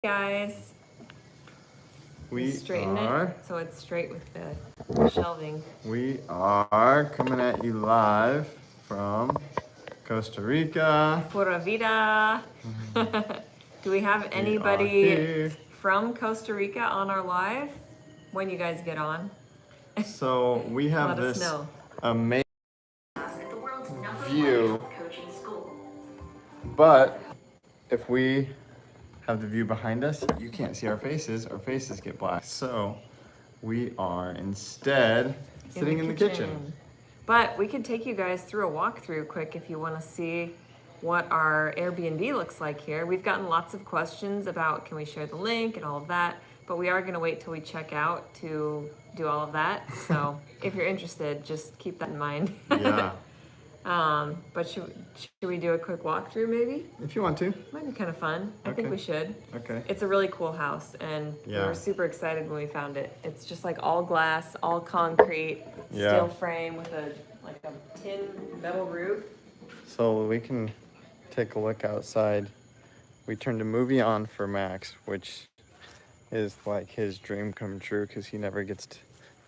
Guys, We straighten are. it so it's straight with the shelving. We are coming at you live from Costa Rica. Pura vida. Do we have We are anybody here. from Costa Rica on our live when you guys get on? So we have Let us this know. amazing view, but if we have the view behind us, you can't see our faces get black. So we are instead sitting in the kitchen. But we could take you guys through a walkthrough quick if you want to see what our Airbnb looks like here. We've gotten lots of questions about can we share the link and all of that, but we are going to wait till we check out to do all of that. So if you're interested, just keep that in mind. Yeah. But should we do a quick walkthrough maybe? If you want to. Might be kind of fun. I think Okay. we should. Okay. It's a really cool house, and we were super excited when we found it. It's just like all glass, all concrete, steel frame with a tin metal roof. So we can take a look outside. We turned a movie on for Max, which is like his dream come true because he never gets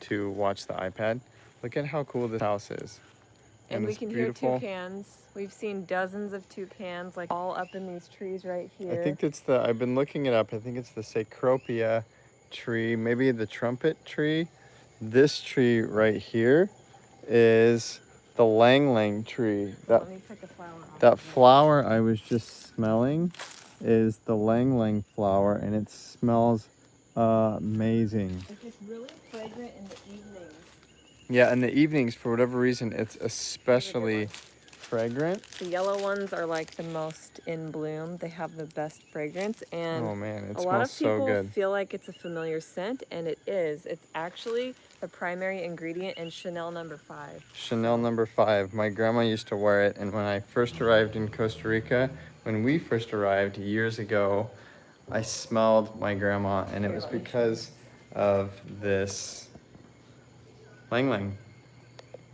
to watch the iPad. Look at how cool this house is. And we can hear toucans. We've seen dozens of toucans, like all up in these trees right here. I think it's I've been looking it up. I think it's the Cecropia tree, maybe the trumpet tree. This tree right here is the lang lang tree. Let me pick a flower off. That flower I was just smelling is the lang lang flower, and it smells amazing. It's just really fragrant in the evenings. Yeah, in the evenings, for whatever reason, it's especially fragrant. The yellow ones are like the most in bloom. They have the best fragrance, and oh man, it a lot of smells so people good. feel like it's a familiar scent, and it is. It's actually the primary ingredient in Chanel No. 5. Chanel No. 5. My grandma used to wear it, and when I first arrived in Costa Rica, when we first arrived years ago, I smelled my grandma, and it was because of this lang lang.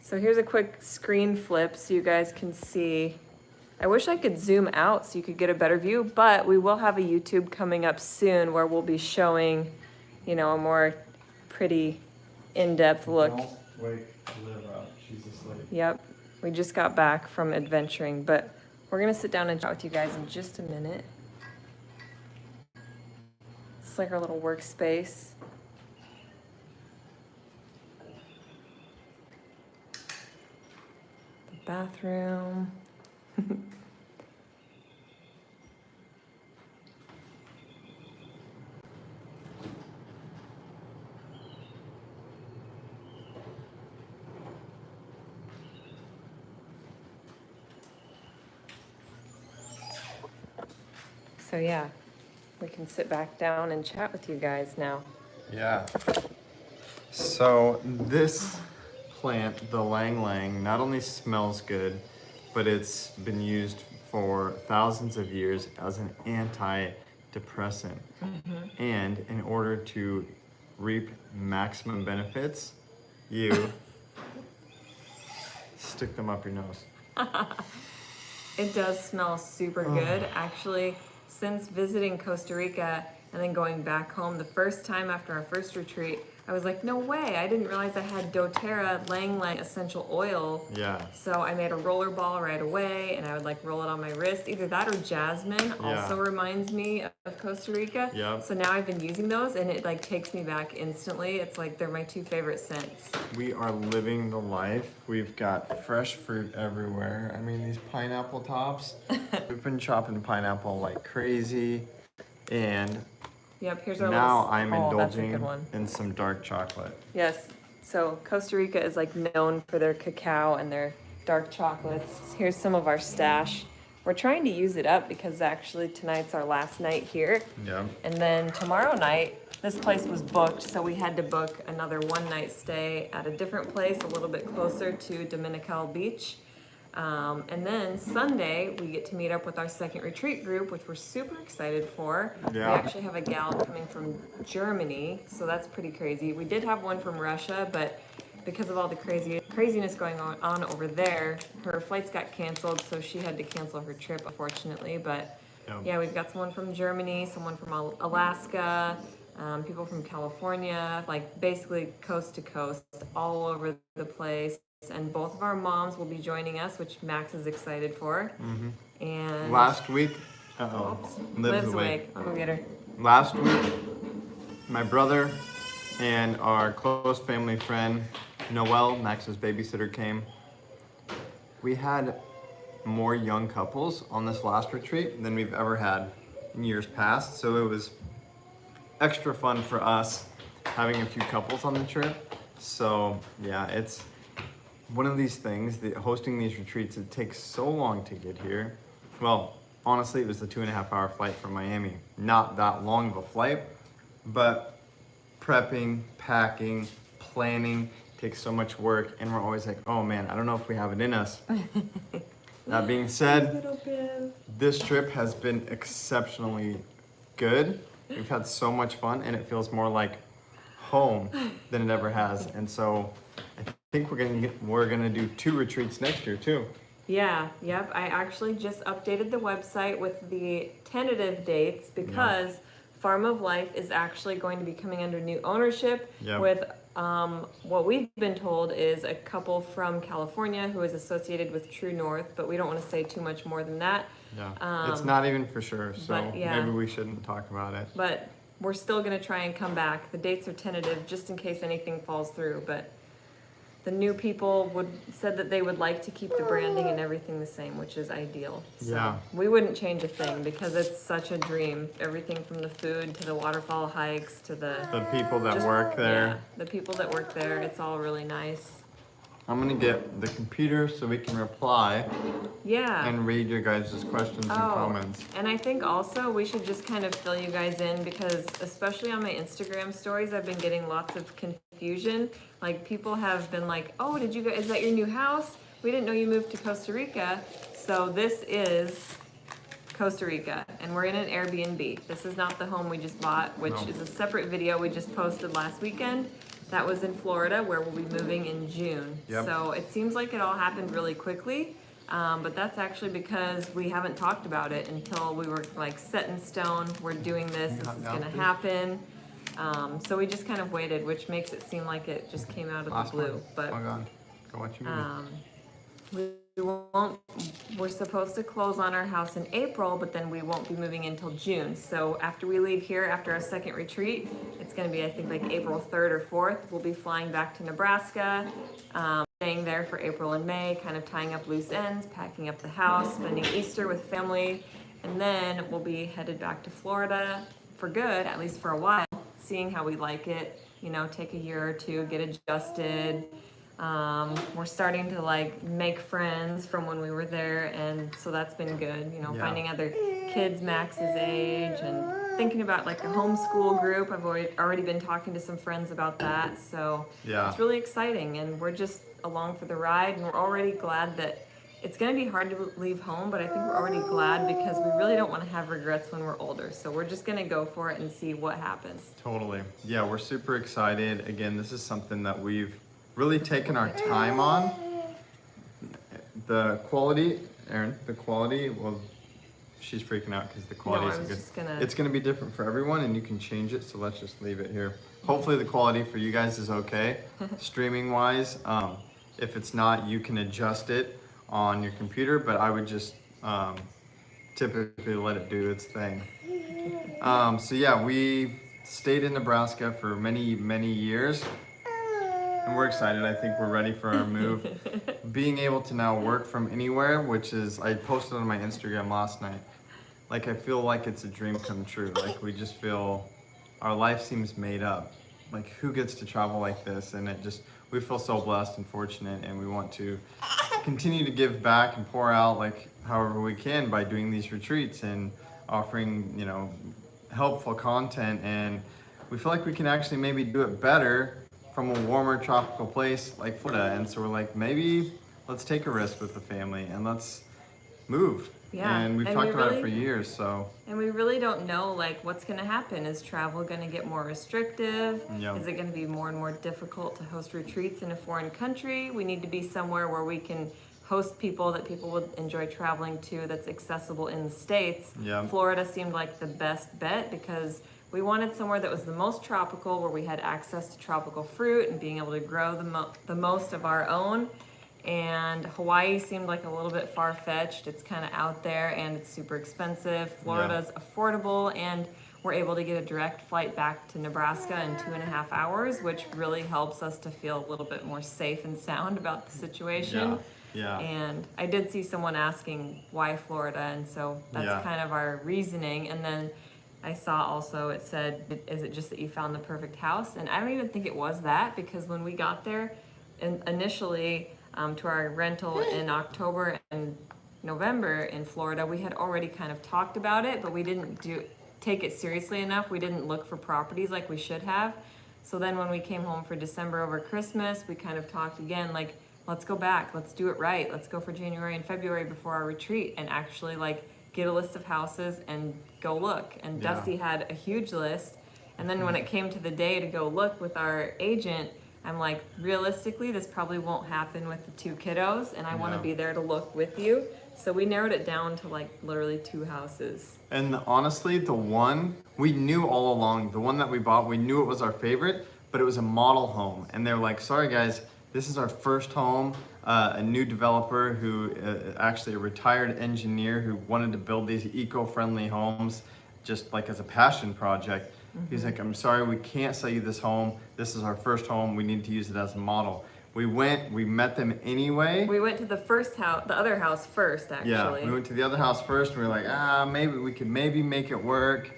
So here's a quick screen flip so you guys can see. I wish I could zoom out so you could get a better view, but we will have a YouTube coming up soon where we'll be showing, a more pretty in-depth look. Don't wake Liv up. She's asleep. Yep, we just got back from adventuring, but we're gonna sit down and chat with you guys in just a minute. It's like our little workspace. Bathroom. So yeah, we can sit back down and chat with you guys now. Yeah. So this plant, the lang lang, not only smells good, but it's been used for thousands of years as an antidepressant. Mm-hmm. And in order to reap maximum benefits, you stick them up your nose. It does smell super good. Actually, since visiting Costa Rica and then going back home the first time after our first retreat, I was like, no way, I didn't realize I had doTERRA lang lang essential oil. Yeah. So I made a roller ball right away, and I would like roll it on my wrist. Either that or jasmine also reminds me of Costa Rica. Yep. So now I've been using those, and it like takes me back instantly. It's like they're my two favorite scents. We are living the life. We've got fresh fruit everywhere. I mean, these pineapple tops. We've been chopping pineapple like crazy, and yep, here's our now little, I'm that's a good indulging one. in some dark chocolate. Yes, so Costa Rica is like known for their cacao and their dark chocolates. Here's some of our stash. We're trying to use it up because actually tonight's our last night here. Yeah. And then tomorrow night, this place was booked, so we had to book another one-night stay at a different place, a little bit closer to Dominical Beach. And then Sunday, we get to meet up with our second retreat group, which we're super excited for. Yeah. We actually have a gal coming from Germany, so that's pretty crazy. We did have one from Russia, but because of all the craziness going on over there, her flights got canceled, so she had to cancel her trip, unfortunately. But Yep. Yeah, we've got someone from Germany, someone from Alaska, people from California, like basically coast to coast, all over the place. And both of our moms will be joining us, which Max is excited for. And Last week, oops, Liv's Liv's awake. I'll go get her. Last week, my brother and our close family friend, Noelle, Max's babysitter, came. We had more young couples on this last retreat than we've ever had in years past. So it was extra fun for us having a few couples on the trip. So yeah, it's one of these things that hosting these retreats, it takes so long to get here. Well, honestly, it was the 2.5-hour flight from Miami. Not that long of a flight, but prepping, packing, planning takes so much work, and we're always like, oh man, I don't know if we have it in us. That being said, this trip has been exceptionally good. We've had so much fun, and it feels more like home than it ever has. And so I think we're gonna do 2 retreats next year too. Yeah, yep. I actually just updated the website with the tentative dates because Farm of Life is actually going to be coming under new ownership with what we've been told is a couple from California who is associated with True North, but we don't want to say too much more than that. Yeah, it's not even for sure, so but, yeah. maybe we shouldn't talk about it. But we're still going to try and come back. The dates are tentative just in case anything falls through, but the new people said that they would like to keep the branding and everything the same, which is ideal. So Yeah. we wouldn't change a thing because it's such a dream. Everything from the food to the waterfall hikes to the people that work there. Yeah, the people that work there, it's all really nice. I'm gonna get the computer so we can reply Yeah. and read your guys' questions and comments. And I think also we should just kind of fill you guys in because especially on my Instagram stories, I've been getting lots of confusion. Like people have been like, oh, is that your new house? We didn't know you moved to Costa Rica. So this is Costa Rica and we're in an Airbnb. This is not the home we just bought, which is a separate video we just posted last weekend. That was in Florida where we'll be moving in June. Yep. So it seems like it all happened really quickly. But that's actually because we haven't talked about it until we were like set in stone. We're doing this is gonna happen. So we just kind of waited, which makes it seem like it just came out of the blue. But oh God, go watch your movie. we're supposed to close on our house in April, but then we won't be moving until June. So after we leave here, after our second retreat, it's gonna be, I think, like April 3rd or 4th. We'll be flying back to Nebraska, staying there for April and May, kind of tying up loose ends, packing up the house, spending Easter with family, and then we'll be headed back to Florida for good, at least for a while, seeing how we like it, take a year or two, get adjusted. We're starting to like make friends from when we were there, and so that's been good, finding other kids Max's age and thinking about like a homeschool group. I've already been talking to some friends about that, so it's really exciting, and we're just along for the ride, and we're already glad that it's going to be hard to leave home, but I think we're already glad because we really don't want to have regrets when we're older. So we're just going to go for it and see what happens. Totally. Yeah, we're super excited. Again, this is something that we've really taken our time on. The quality, Erin, well, she's freaking out because the quality isn't good. It's going to be different for everyone and you can change it, so let's just leave it here. Hopefully the quality for you guys is okay, streaming wise. If it's not, you can adjust it on your computer, but I would just typically let it do its thing. So yeah, we stayed in Nebraska for many, many years. And we're excited. I think we're ready for our move. Being able to now work from anywhere, which is, I posted on my Instagram last night. Like, I feel like it's a dream come true. Like, we just feel our life seems made up. Like, who gets to travel like this? And we feel so blessed and fortunate, and we want to continue to give back and pour out like however we can by doing these retreats and offering, helpful content. And we feel like we can actually maybe do it better from a warmer tropical place like Florida. And so we're like, maybe let's take a risk with the family and let's move. Yeah. And we've talked about it for years, so. And we really don't know like what's gonna happen. Is travel gonna get more restrictive? Yep. Is it gonna be more and more difficult to host retreats in a foreign country? We need to be somewhere where we can host people that people would enjoy traveling to that's accessible in the States, Yeah. Florida seemed like the best bet because we wanted somewhere that was the most tropical, where we had access to tropical fruit and being able to grow the most of our own. And Hawaii seemed like a little bit far-fetched. It's kind of out there and it's super expensive. Florida's affordable, and we're able to get a direct flight back to Nebraska in 2.5 hours, which really helps us to feel a little bit more safe and sound about the situation. Yeah. And I did see someone asking why Florida, and so that's kind of our reasoning. And then I saw also it said, is it just that you found the perfect house? And I don't even think it was that, because when we got there initially to our rental in October and November in Florida, we had already kind of talked about it, but we didn't take it seriously enough. We didn't look for properties like we should have. So then when we came home for December over Christmas, we kind of talked again, like, let's go back, let's do it right. Let's go for January and February before our retreat and actually like get a list of houses and go look. And Dusty had a huge list. And then when it came to the day to go look with our agent, I'm like, realistically, this probably won't happen with the 2 kiddos, and I want to be there to look with you. So we narrowed it down to like literally 2 houses. And honestly, the one we knew all along, the one that we bought, we knew it was our favorite, but it was a model home. And they're like, sorry guys, this is our first home. A new developer who actually a retired engineer who wanted to build these eco-friendly homes just like as a passion project. He's like, I'm sorry, we can't sell you this home. This is our first home. We need to use it as a model. We met them anyway. We went to the first house, the other house first, actually. Yeah, we went to the other house first, and we were like, maybe we could make it work.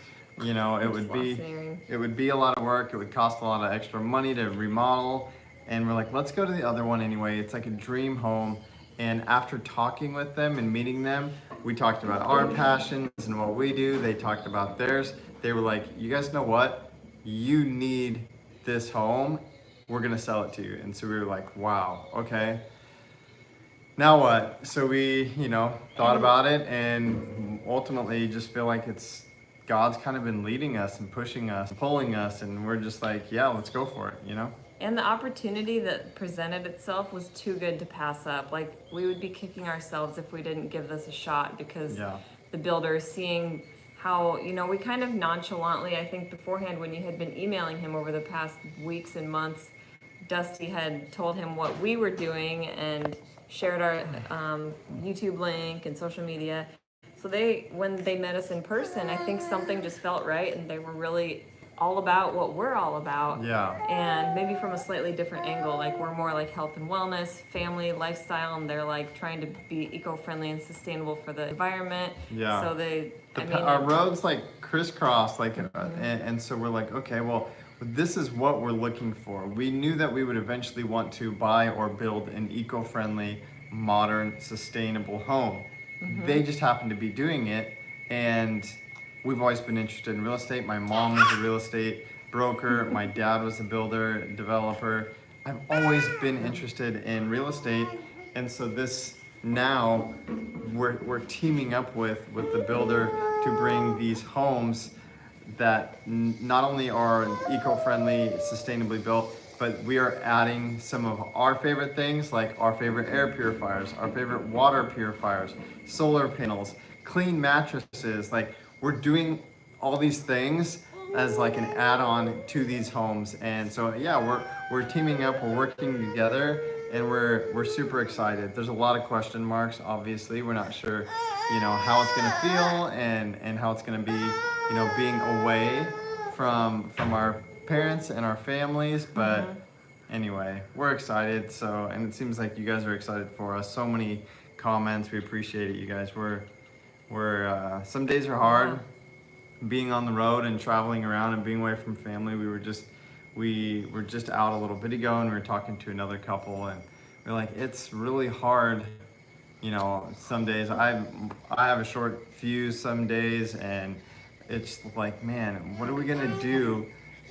You know, it would be a lot of work. It would cost a lot of extra money to remodel. And we're like, let's go to the other one anyway. It's like a dream home. And after talking with them and meeting them, we talked about our passions and what we do. They talked about theirs. They were like, you guys know what? You need this home. We're gonna sell it to you. And so we were like, wow, okay. Now what? So we, thought about it and ultimately just feel like God's kind of been leading us and pushing us, pulling us, and we're just like, yeah, let's go for it, And the opportunity that presented itself was too good to pass up. Like, we would be kicking ourselves if we didn't give this a shot, because the builder, seeing how, we kind of nonchalantly, I think beforehand when you had been emailing him over the past weeks and months, Dusty had told him what we were doing and shared our YouTube link and social media. So when they met us in person, I think something just felt right, and they were really all about what we're all about. Yeah. And maybe from a slightly different angle, like we're more like health and wellness, family, lifestyle, and they're like trying to be eco-friendly and sustainable for the environment. Yeah. So our roads like crisscross, like, and so we're like, okay, well, this is what we're looking for. We knew that we would eventually want to buy or build an eco-friendly, modern, sustainable home. They just happen to be doing it, and we've always been interested in real estate. My mom was a real estate broker. My dad was a builder, developer. I've always been interested in real estate. And so now we're teaming up with the builder to bring these homes that not only are eco-friendly, sustainably built, but we are adding some of our favorite things, like our favorite air purifiers, our favorite water purifiers, solar panels, clean mattresses. Like, we're doing all these things as like an add-on to these homes. And so we're teaming up, we're working together, and we're super excited. There's a lot of question marks, obviously. We're not sure, how it's gonna feel and how it's gonna be, being away from our parents and our families, but anyway, we're excited. So, and it seems like you guys are excited for us. So many comments, we appreciate it, you guys. We're some days are hard, being on the road and traveling around and being away from family. We were just out a little bit ago, and we were talking to another couple, and we're like, it's really hard. Some days I have a short fuse some days, and it's like, man, what are we gonna do,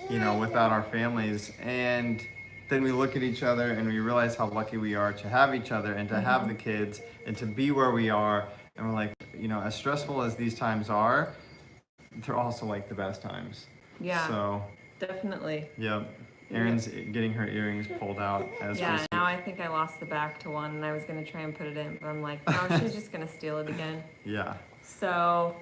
without our families? And then we look at each other and we realize how lucky we are to have each other and to have the kids and to be where we are. And we're like, as stressful as these times are, they're also like the best times. Yeah. So definitely. Yep. Erin's getting her earrings pulled out as we Yeah, speak. now I think I lost the back to one and I was gonna try and put it in, but I'm like, no, she's just gonna steal it again. Yeah. So,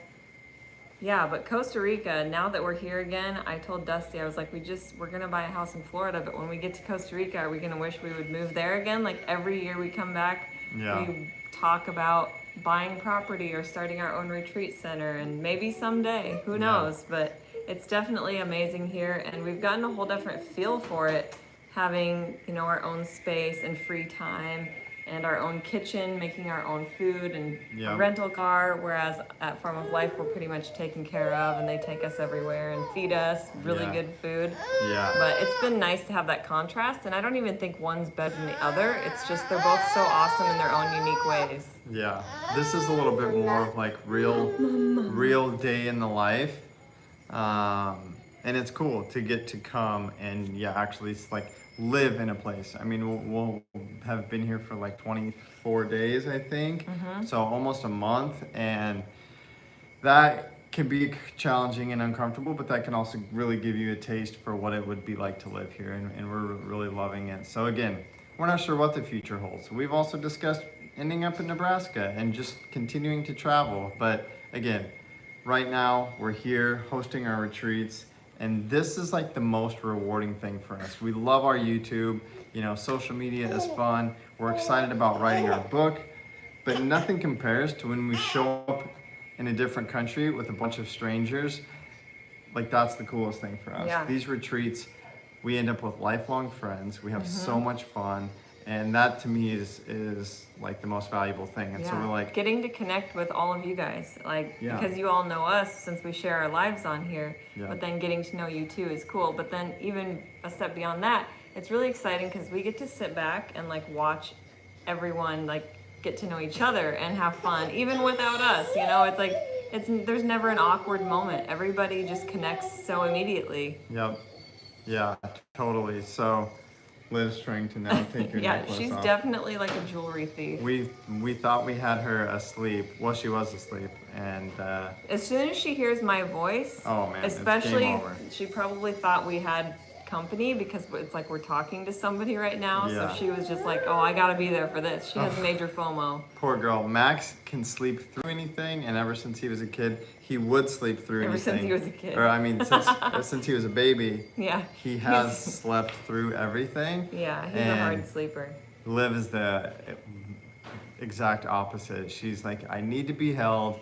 yeah, but Costa Rica, now that we're here again, I told Dusty, I was like, we're gonna buy a house in Florida, but when we get to Costa Rica, are we gonna wish we would move there again? Like every year we come back, Yeah. we talk about buying property or starting our own retreat center, and maybe someday, who knows? But it's definitely amazing here, and we've gotten a whole different feel for it, having, you know, our own space and free time and our own kitchen, making our own food and Yeah. a rental car, whereas at Farm of Life we're pretty much taken care of and they take us everywhere and feed us really Yeah. good food. Yeah. But it's been nice to have that contrast, and I don't even think one's better than the other. It's just they're both so awesome in their own unique ways. Yeah. This is a little bit more of like real day in the life. And it's cool to get to come and actually like live in a place. I mean, we'll have been here for like 24 days, I think. So almost a month, and that can be challenging and uncomfortable, but that can also really give you a taste for what it would be like to live here, and we're really loving it. So again, we're not sure what the future holds. We've also discussed ending up in Nebraska and just continuing to travel, but again, right now we're here hosting our retreats, and this is like the most rewarding thing for us. We love our YouTube, you know, social media is fun. We're excited about writing our book, but nothing compares to when we show up in a different country with a bunch of strangers. Like, that's the coolest thing for us. Yeah. These retreats, we end up with lifelong friends. We have so much fun. And that to me is like the most valuable thing. And so we're like, getting to connect with all of you guys, like because you all know us since we share our lives on here. But then getting to know you too is cool. But then even a step beyond that, it's really exciting because we get to sit back and like watch everyone like get to know each other and have fun, even without us. You know, it's like there's never an awkward moment. Everybody just connects so immediately. Yep. Yeah, totally. So Liv's trying to now take your Yeah, necklace she's off. definitely like a jewelry thief. We thought we had her asleep. Well, she was asleep, and As soon as she hears my voice, oh man, especially, it's game over. she probably thought we had company because it's like we're talking to somebody right now. Yeah. So she was just like, "Oh, I gotta be there for this." She has major FOMO. Poor girl. Max can sleep through anything, and ever since he was a kid, he would sleep through Ever anything. since he was a kid. Or I mean, since he was a baby, Yeah. he has slept through everything. Yeah, he's a And hard sleeper. Liv is the exact opposite. She's like, I need to be held.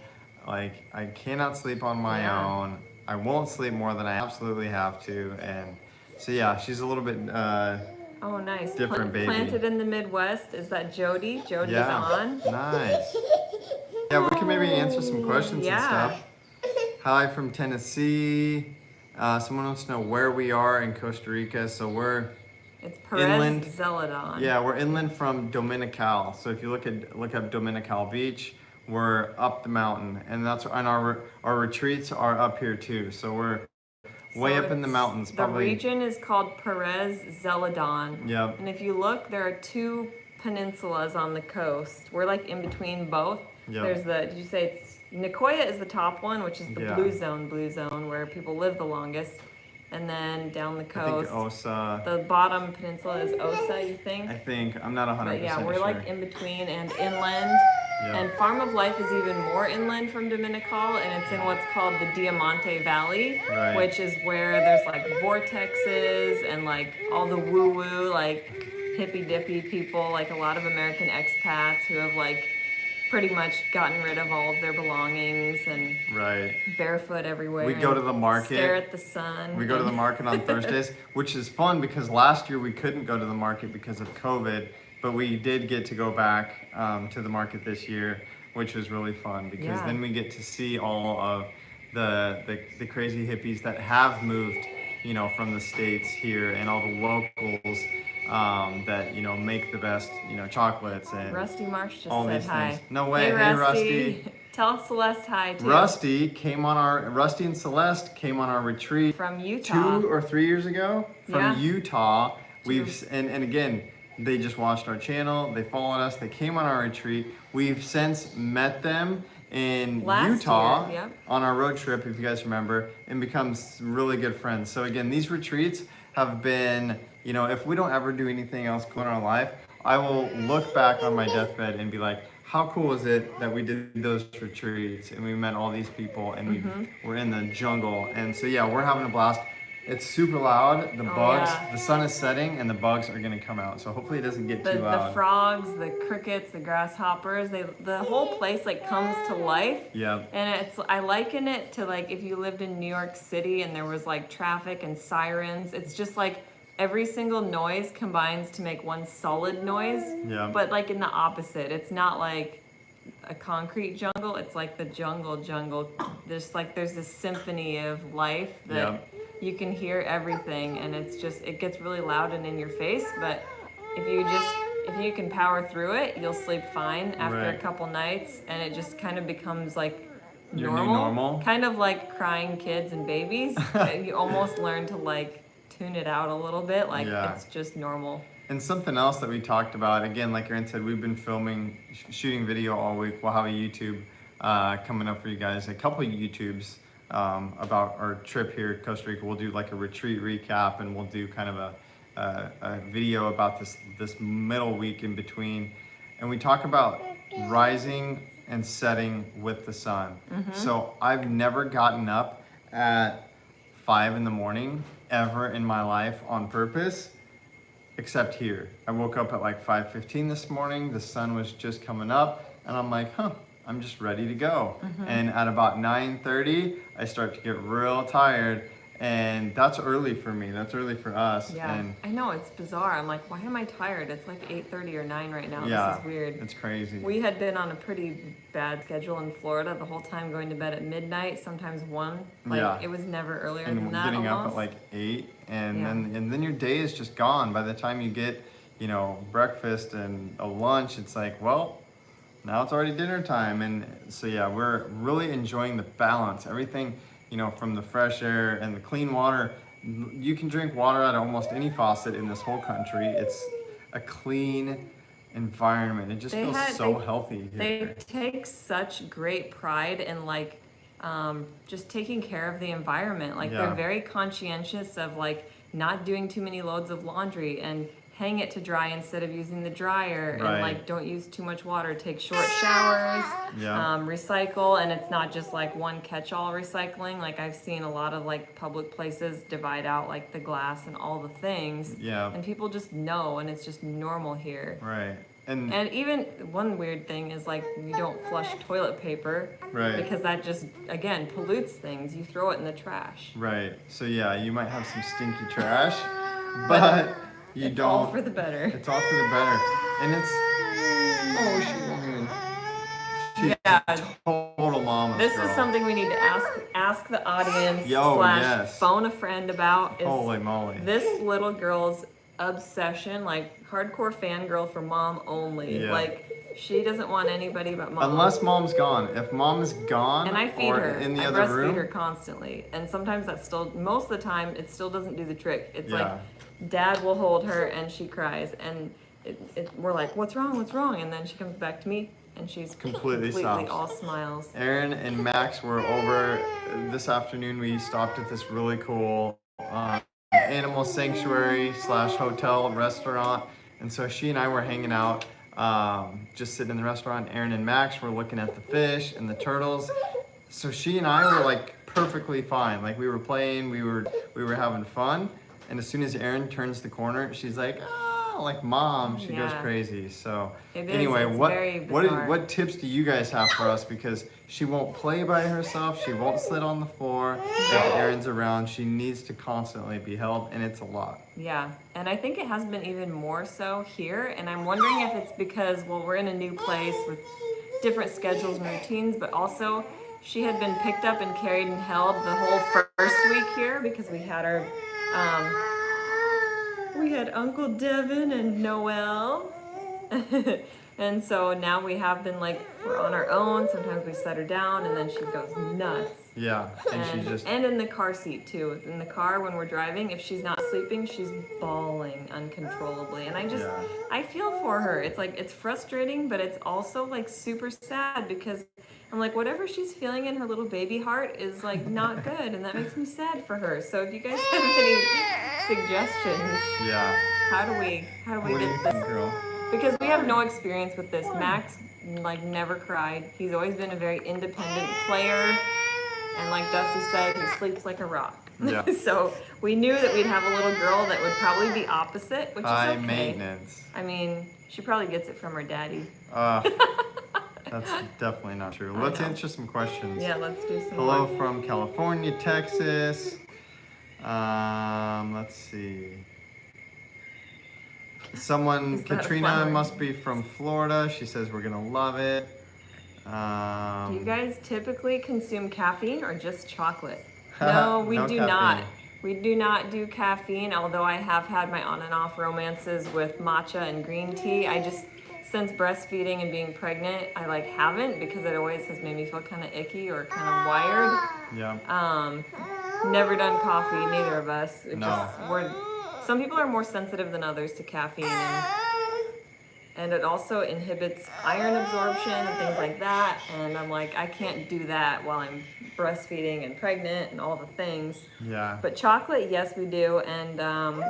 Like, I cannot sleep on my own. I won't sleep more than I absolutely have to. And so yeah, she's a little bit Oh, nice. different baby. Planted in the Midwest. Is that Jody? Jody's on. Nice. Yeah, we can maybe answer some questions and stuff. Hi from Tennessee. Someone wants to know where we are in Costa Rica. So we're It's Perez inland. Zeledon. Yeah, we're inland from Dominical. So if you look up Dominical Beach, we're up the mountain, and our retreats are up here too. So we're way up in the mountains. The Probably. region is called Perez Zeledon. Yep. And if you look, there are two peninsulas on the coast. We're like in between both. Yep. There's did you say it's, Nicoya is the top one, which is the Yeah. blue zone where people live the longest. And then down the I coast, think Osa. the bottom peninsula is Osa, you think? I think I'm not 100% But yeah, we're sure. like in between and inland. Yeah. And Farm of Life is even more inland from Dominical, and it's in what's called the Diamante Valley, Right. which is where there's like vortexes and like all the woo-woo, like hippy-dippy people, like a lot of American expats who have like pretty much gotten rid of all of their belongings and Right. barefoot everywhere. We go and to the market. Stare at the sun. We go to the market on Thursdays, which is fun because last year we couldn't go to the market because of COVID, but we did get to go back to the market this year, which was really fun because then we get to see all of the crazy hippies that have moved, you know, from the States here, and all the locals that, you know, make the best, you know, chocolates and Rusty Marsh just all said these hi. things. No way. Hey, Hey, Rusty. Tell Celeste hi too. Rusty and Celeste came on our retreat From Utah. 2 or 3 years ago from Yeah. Utah. And again, they just watched our channel, they followed us, they came on our retreat. We've since met them in Last Utah year, yep. on our road trip, if you guys remember, and become really good friends. So again, these retreats have been, you know, if we don't ever do anything else cool in our life, I will look back on my deathbed and be like, how cool is it that we did those retreats and we met all these people and we were in the jungle. And so yeah, we're having a blast. It's super loud. The bugs, yeah. the sun is setting and the bugs are gonna come out. So hopefully it doesn't get too loud. The frogs, the crickets, the grasshoppers, the whole place like comes to life. Yep. And I liken it to like if you lived in New York City and there was like traffic and sirens. It's just like every single noise combines to make one solid noise. Yeah. But like in the opposite. It's not like a concrete jungle. It's like the jungle. There's this symphony of life that you can hear everything, and it gets really loud and in your face. But if you can power through it, you'll sleep fine after a couple nights, and it just kind of becomes like Your new normal. kind of like crying kids and babies. You almost learn to like tune it out a little bit, like it's just normal. And something else that we talked about, again, like Erin said, we've been shooting video all week. We'll have a YouTube coming up for you guys, a couple of YouTubes about our trip here at Costa Rica. We'll do like a retreat recap, and we'll do kind of a video about this middle week in between. And we talk about rising and setting with the sun. So I've never gotten up at 5 in the morning ever in my life on purpose. Except here. I woke up at like 5:15 this morning. The sun was just coming up, and I'm like, I'm just ready to go. And at about 9:30, I start to get real tired, and that's early for me. That's early for us. Yeah, and I know, it's bizarre. I'm like, why am I tired? It's like 8:30 or 9 right now. yeah, This is weird. It's crazy. We had been on a pretty bad schedule in Florida the whole time, going to bed at midnight, sometimes 1. Like it was never earlier and than that. getting almost. up at like 8, and then your day is just gone. By the time you get, you know, breakfast and a lunch, it's like, well, now it's already dinner time. And so yeah, we're really enjoying the balance. Everything, you know, from the fresh air and the clean water. You can drink water out of almost any faucet in this whole country. It's a clean environment. It just feels so healthy here. They take such great pride in like just taking care of the environment. Like they're very conscientious of like not doing too many loads of laundry and hang it to dry instead of using the dryer, and like don't use too much water, take short showers, recycle. And it's not just like one catch-all recycling. Like I've seen a lot of like public places divide out like the glass and all the things, and people just know, and it's just normal here. And even one weird thing is like you don't flush toilet paper, because that just again pollutes things. You throw it in the trash. So yeah, you might have some stinky trash, but you it's don't. All for the better. It's all for the better, and it's she's a total mama's This girl. is something we need to ask the audience / phone a friend about. Is Holy moly! This little girl's obsession, like hardcore fangirl for mom only. Like she doesn't want anybody but mom. Unless mom's gone. If mom is gone, and I feed her, in the I other breastfeed room, her constantly, and sometimes that still, most of the time, it still doesn't do the trick. It's like dad will hold her and she cries, and we're like, what's wrong? And then she comes back to me and she's completely all smiles. Erin and Max were over this afternoon. We stopped at this really cool animal sanctuary / hotel restaurant, and so she and I were hanging out, just sitting in the restaurant. Erin and Max were looking at the fish and the turtles. So she and I were like perfectly fine. Like we were playing, we were having fun. And as soon as Erin turns the corner, she's like, like mom. She goes crazy. So anyway, what tips do you guys have for us? Because she won't play by herself. She won't sit on the floor. If Erin's around, she needs to constantly be held, and it's a lot. Yeah, and I think it has been even more so here. And I'm wondering if it's because, well, we're in a new place with different schedules and routines, but also she had been picked up and carried and held the whole first week here because we had our we had Uncle Devin and Noelle. And so now we have been like, we're on our own. Sometimes we set her down and then she goes nuts. Yeah, and in the car seat too. In the car when we're driving, if she's not sleeping, she's bawling uncontrollably. And I feel for her. It's like, it's frustrating, but it's also like super sad because I'm like, whatever she's feeling in her little baby heart is like not good, and that makes me sad for her. So if you guys have any suggestions, Yeah. how do we What do you get think, this? girl? Because we have no experience with this. Max like never cried. He's always been a very independent player, and like Dusty said, he sleeps like a rock. Yeah. So we knew that we'd have a little girl that would probably be opposite, which High is okay. maintenance. I mean, she probably gets it from her daddy. That's definitely not true. I Let's know. answer some questions. Yeah, let's do some Hello more. from California, Texas. Let's see. Someone, Is that a Katrina fun one? must be from Florida. She says we're gonna love it. Do you guys typically consume caffeine or just chocolate? No, we No do caffeine. not. We do not do caffeine, although I have had my on and off romances with matcha and green tea. I just, since breastfeeding and being pregnant, I like haven't because it always has made me feel kind of icky or kind of wired. Yeah. Never done coffee, neither of us. No. Some people are more sensitive than others to caffeine, and it also inhibits iron absorption and things like that. And I'm like, I can't do that while I'm breastfeeding and pregnant and all the things. Yeah. But chocolate, yes, we do. And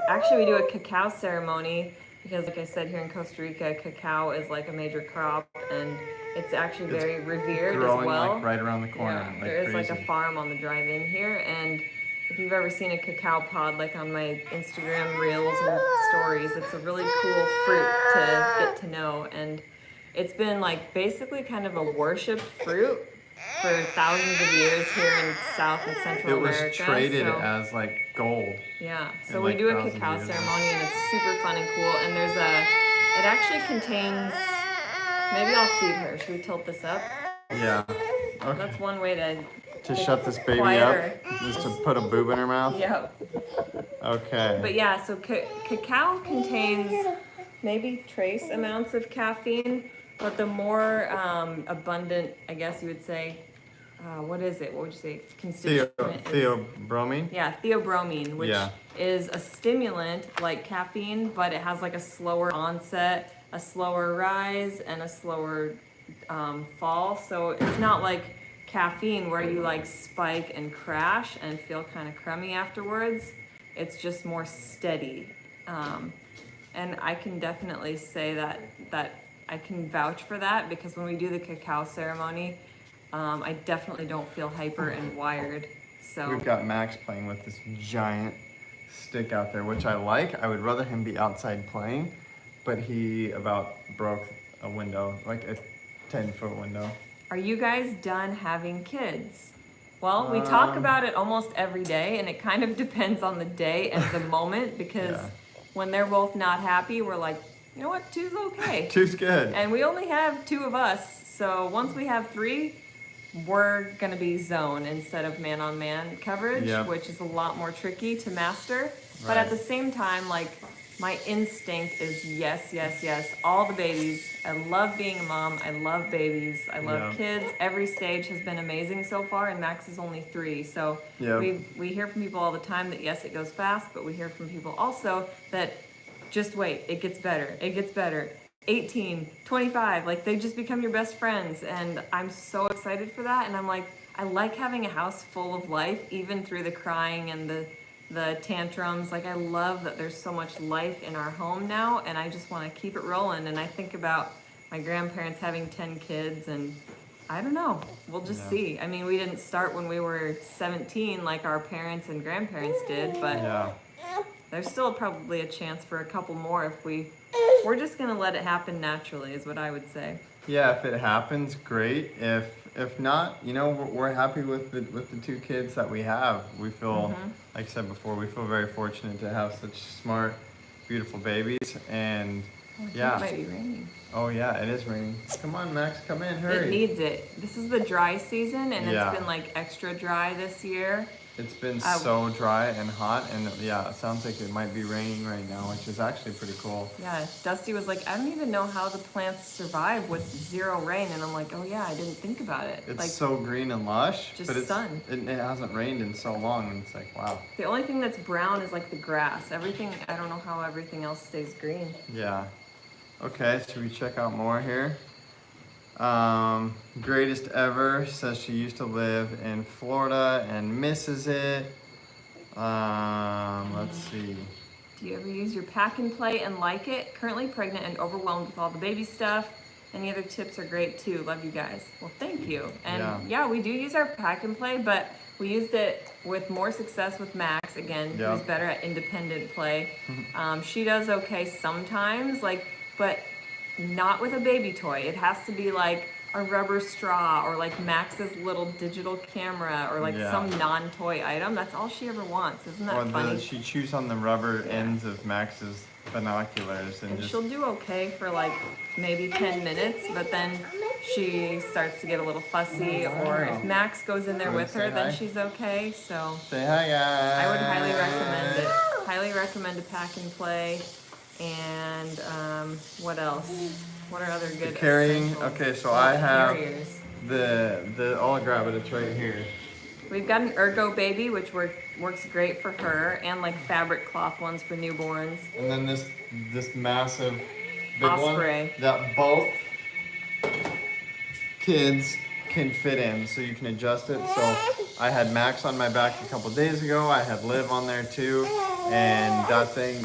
actually, we do a cacao ceremony because, like I said, here in Costa Rica, cacao is like a major crop, and it's actually very revered Growing as well. like right around the corner. Yeah, like there is like crazy. a farm on the drive-in here, and if you've ever seen a cacao pod, like on my Instagram reels and stories, it's a really cool fruit to get to know, and it's been like basically kind of a worshipped fruit for thousands of years here in South and Central It was America. traded so, as like gold. yeah, so in, we like, do a thousands of cacao years. ceremony, and it's super fun and cool, and it actually contains, maybe I'll feed her. Should we tilt this up? Yeah. Okay. That's one way To shut this baby quieter. up is to put a boob in her mouth. Yep. Okay. But yeah, so cacao contains maybe trace amounts of caffeine, but the more abundant, I guess you would say, what is it? What would you say? Constituent is- Theobromine. Yeah, theobromine, which Yeah. is a stimulant like caffeine, but it has like a slower onset, a slower rise, and a slower fall. So it's not like caffeine where you like spike and crash and feel kind of crummy afterwards. It's just more steady. And I can definitely say that I can vouch for that because when we do the cacao ceremony, I definitely don't feel hyper and wired. So We've got Max playing with this giant stick out there, which I like. I would rather him be outside playing, but he about broke a window, like a 10-foot window. are you guys done having kids? Well, we talk about it almost every day, and it kind of depends on the day and the moment because Yeah. when they're both not happy, we're like, you know what, two's okay. Two's good. And we only have two of us, so once we have three, we're gonna be zone instead of man-on-man coverage, Yep. which is a lot more tricky to master. But at Right. the same time, like, my instinct is yes, yes, yes. All the babies. I love being a mom. I love babies. I love Yeah. kids. Every stage has been amazing so far, and Max is only 3. So Yep. we hear from people all the time that yes, it goes fast, but we hear from people also that just wait, it gets better. It gets better. 18, 25, like they just become your best friends, and I'm so excited for that. And I'm like, I like having a house full of life, even through the crying and the tantrums. Like I love that there's so much life in our home now, and I just want to keep it rolling. And I think about my grandparents having 10 kids, and I don't know, we'll just Yeah. see. I mean, we didn't start when we were 17 like our parents and grandparents did, but Yeah. there's still probably a chance for a couple more if we're just gonna let it happen naturally, is what I would say. Yeah, if it happens, great. If not, you know, we're happy with the 2 kids that we have. We feel, like I said before, we feel very fortunate to have such smart, beautiful babies. And I think yeah. it might be raining. Oh yeah, it is raining. Come on, Max, come in, hurry. It needs it. This is the dry season, and Yeah. it's been like extra dry this year. It's been so dry and hot, and yeah, it sounds like it might be raining right now, which is actually pretty cool. Yeah, Dusty was like, I don't even know how the plants survive with 0 rain, and I'm like, oh yeah, I didn't think about it. It's Like, so green and lush, just but sun. it hasn't rained in so long, and it's like, wow. the only thing that's brown is like the grass. Everything, I don't know how everything else stays green. Yeah. Okay, should we check out more here? Greatest ever, says she used to live in Florida and misses it. Let's see. Do you ever use your pack and play and like it? Currently pregnant and overwhelmed with all the baby stuff. Any other tips are great too. Love you guys. Well, thank you. And yeah, we do use our pack and play, but we used it with more success with Max. Again, who's better at independent play. She does okay sometimes, like, but not with a baby toy. It has to be like a rubber straw or like Max's little digital camera or like some non-toy item. That's all she ever wants. Isn't that funny? She chews on the rubber ends of Max's binoculars and just... she'll do okay for like maybe 10 minutes, but then she starts to get a little fussy, or if Max goes in there with her, then she's okay. So say hi, guys. I would highly recommend it. Highly recommend a pack and play. And what else? What are other good carrying? essentials? Okay, so I have carriers. I'll grab it. It's right here. We've got an Ergo Baby, which works great for her, and like fabric cloth ones for newborns. And then this massive big Osprey. one that both kids can fit in, so you can adjust it. So I had Max on my back a couple days ago. I had Liv on there too, and that thing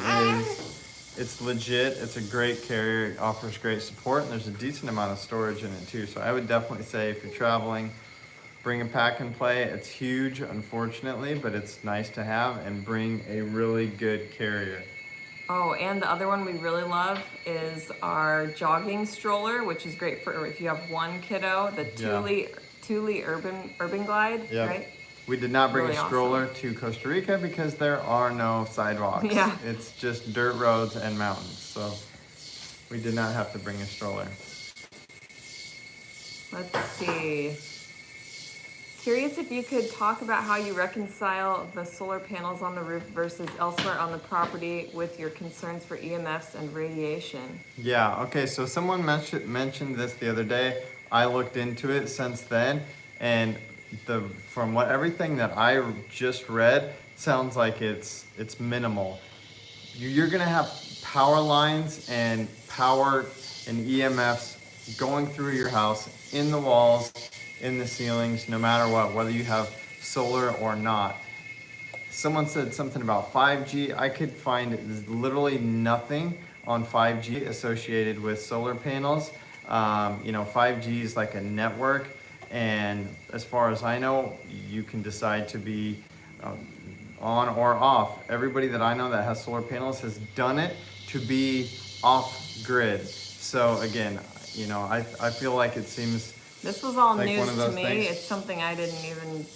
it's legit. It's a great carrier. It offers great support, and there's a decent amount of storage in it too. So I would definitely say if you're traveling, bring a pack and play. It's huge, unfortunately, but it's nice to have, and bring a really good carrier. Oh, and the other one we really love is our jogging stroller, which is great for if you have one kiddo, the Thule Urban Glide, right? We did not bring really a stroller to Costa Rica because there are no sidewalks. Yeah. It's just dirt roads and mountains. So we did not have to bring a stroller. Let's see. Curious if you could talk about how you reconcile the solar panels on the roof versus elsewhere on the property with your concerns for EMFs and radiation. Yeah, okay, so someone mentioned this the other day. I looked into it since then, and from everything that I just read, sounds like it's minimal. You're gonna have power lines and power and EMFs going through your house, in the walls, in the ceilings, no matter what, whether you have solar or not. Someone said something about 5G. I could find literally nothing on 5G associated with solar panels. 5G is like a network, and as far as I know, you can decide to be on or off. Everybody that I know that has solar panels has done it to be off grid. So again, I feel like it seems this was all like news one of those to me. things. It's something I didn't even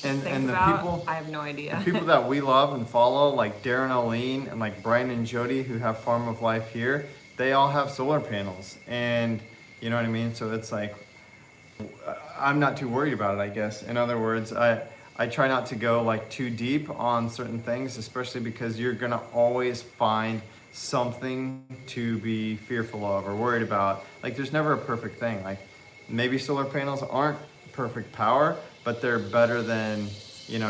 and the about. people, I have no idea. the people that we love and follow, like Darren Oline and like Brian and Jody, who have Farm of Life here, they all have solar panels, and you know what I mean. So it's like, I'm not too worried about it, I guess. In other words, I try not to go like too deep on certain things, especially because you're gonna always find something to be fearful of or worried about. Like there's never a perfect thing. Like maybe solar panels aren't perfect power, but they're better than,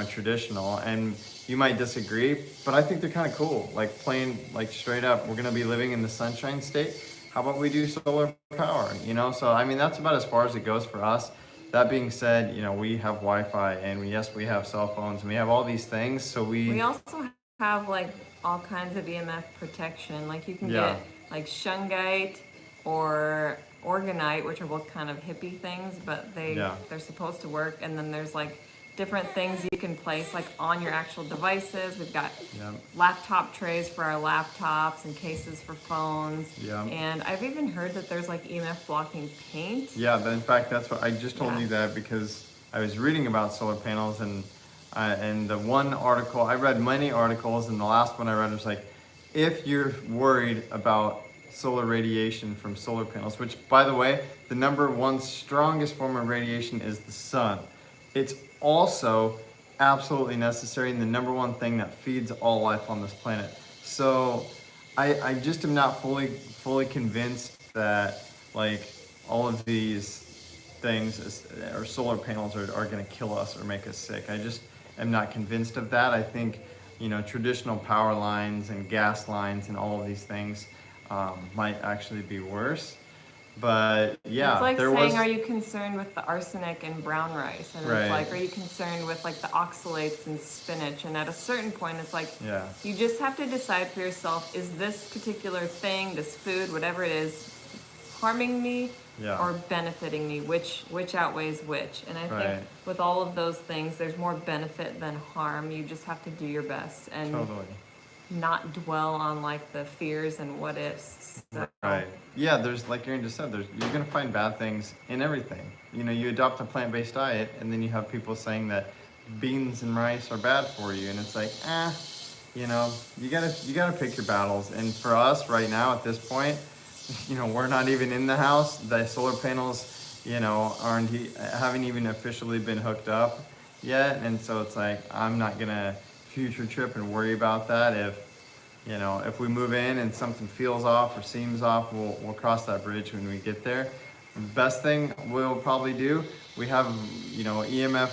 traditional. And you might disagree, but I think they're kind of cool. Like plain, like straight up, we're gonna be living in the Sunshine State. How about we do solar power, So, I mean, that's about as far as it goes for us. That being said, we have Wi-Fi, and we have cell phones, and we have all these things. So we also have like all kinds of EMF protection. Like you can get like shungite or orgonite, which are both kind of hippie things, but they're supposed to work. And then there's like different things you can place like on your actual devices. We've got laptop trays for our laptops and cases for phones. And I've even heard that there's like EMF blocking paint. In fact, that's what I just told you that because I was reading about solar panels, and the one article, I read many articles, and the last one I read was like, if you're worried about solar radiation from solar panels, which by the way, the number one strongest form of radiation is the sun. It's also absolutely necessary and the number one thing that feeds all life on this planet. So I just am not fully convinced that like all of these things or solar panels are going to kill us or make us sick. I just am not convinced of that. I think traditional power lines and gas lines and all of these things might actually be worse. But yeah, It's like there saying, was. are you concerned with the arsenic in brown rice? And Right. it's like, are you concerned with like the oxalates in spinach? And at a certain point, it's like, Yeah. you just have to decide for yourself, is this particular thing, this food, whatever it is, harming me Yeah. or benefiting me? Which outweighs which? And I think Right. with all of those things, there's more benefit than harm. You just have to do your best and Totally. not dwell on like the fears and what ifs. So, Right. Yeah, there's, like Erin just said, you're gonna find bad things in everything. You know, you adopt a plant-based diet, and then you have people saying that beans and rice are bad for you, and it's like, you know, you gotta pick your battles. And for us right now at this point, you know, we're not even in the house. The solar panels, you know, haven't even officially been hooked up yet, and so it's like I'm not gonna future trip and worry about that. If we move in and something feels off or seems off, we'll cross that bridge when we get there. The best thing we'll probably do, we have, EMF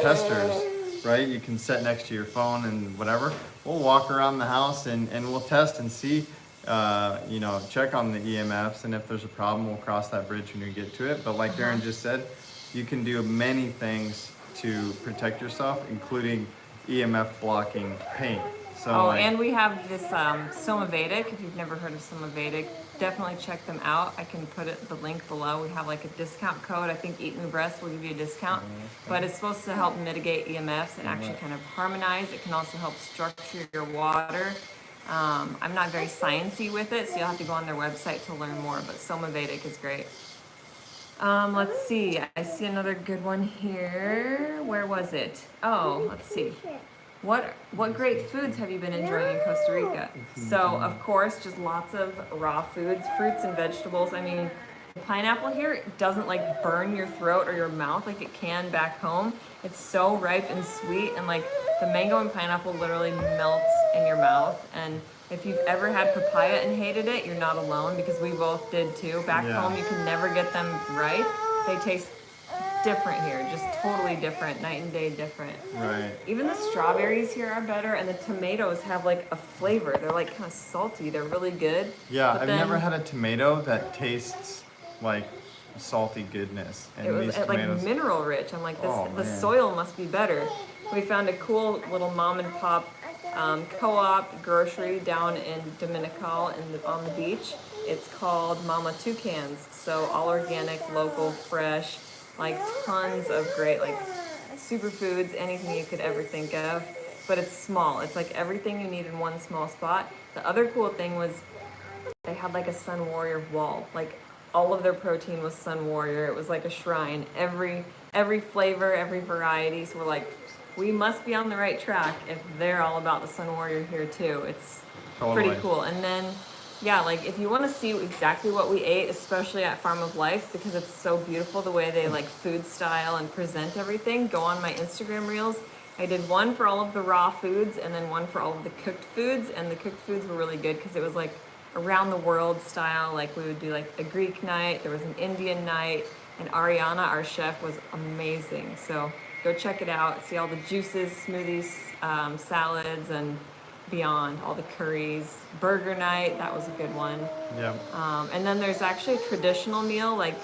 testers, right? You can set next to your phone and whatever. We'll walk around the house and we'll test and see, check on the EMFs, and if there's a problem, we'll cross that bridge when we get to it. But like Erin just said, you can do many things to protect yourself, including EMF blocking paint. So, and we have this Somavedic. If you've never heard of Somavedic, definitely check them out. I can put the link below. We have like a discount code. I think Eat New Breast will give you a discount. But it's supposed to help mitigate EMFs and actually kind of harmonize. It can also help structure your water. I'm not very sciencey with it, so you'll have to go on their website to learn more. But Somavedic is great. Let's see. I see another good one here. Where was it? Oh, let's see. What great foods have you been enjoying in Costa Rica? So, of course, just lots of raw foods, fruits and vegetables. I mean, the pineapple here doesn't like burn your throat or your mouth like it can back home. It's so ripe and sweet, and like the mango and pineapple literally melts in your mouth. And if you've ever had papaya and hated it, you're not alone, because we both did too. Back home, you can never get them right. They taste different here, just totally different, night and day different. right. Even the strawberries here are better, and the tomatoes have like a flavor. They're like kind of salty. They're really good. Yeah, But I've then never had a tomato that tastes like salty goodness. And It was these like tomatoes, mineral rich. I'm like, Oh, the man. soil must be better. We found a cool little mom and pop co-op grocery down in Dominical on the beach. It's called Mama Toucans. So all organic, local, fresh, like tons of great like superfoods, anything you could ever think of. But it's small. It's like everything you need in one small spot. The other cool thing was they had like a Sun Warrior wall. Like all of their protein was Sun Warrior. It was like a shrine. Every flavor, every variety. So we're like, we must be on the right track if they're all about the Sun Warrior here too. It's Totally. pretty cool. And then, yeah, like if you want to see exactly what we ate, especially at Farm of Life, because it's so beautiful the way they like food style and present everything, go on my Instagram reels. I did one for all of the raw foods and then one for all of the cooked foods, and the cooked foods were really good because it was like around the world style. Like we would do like a Greek night, there was an Indian night, and Ariana, our chef, was amazing. So go check it out, see all the juices, smoothies, salads, and beyond, all the curries. Burger night, that was a good one. Yeah. And then there's actually a traditional meal like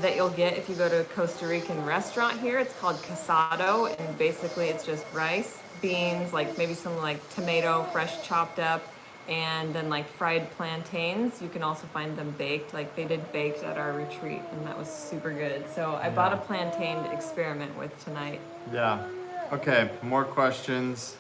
that you'll get if you go to a Costa Rican restaurant here. It's called casado, and basically it's just rice, beans, like maybe some like tomato fresh chopped up, and then like fried plantains. You can also find them baked, like they did baked at our retreat, and that was super good. So I bought a plantain to experiment with tonight. Yeah. Okay, more questions.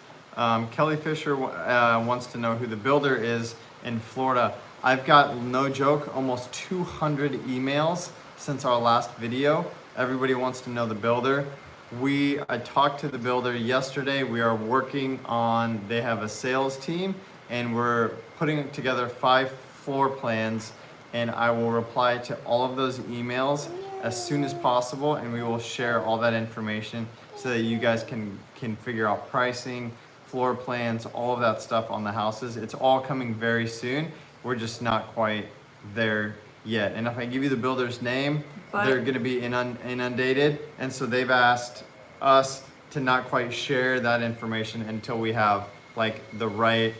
Kelly Fisher wants to know who the builder is in Florida. I've got, no joke, almost 200 emails since our last video. Everybody wants to know the builder. I talked to the builder yesterday. We are working on, they have a sales team, and we're putting together 5 floor plans, and I will reply to all of those emails as soon as possible, and we will share all that information so that you guys can figure out pricing, floor plans, all of that stuff on the houses. It's all coming very soon. We're just not quite there yet. And if I give you the builder's name, they're gonna be inundated, and so they've asked us to not quite share that information until we have like the right,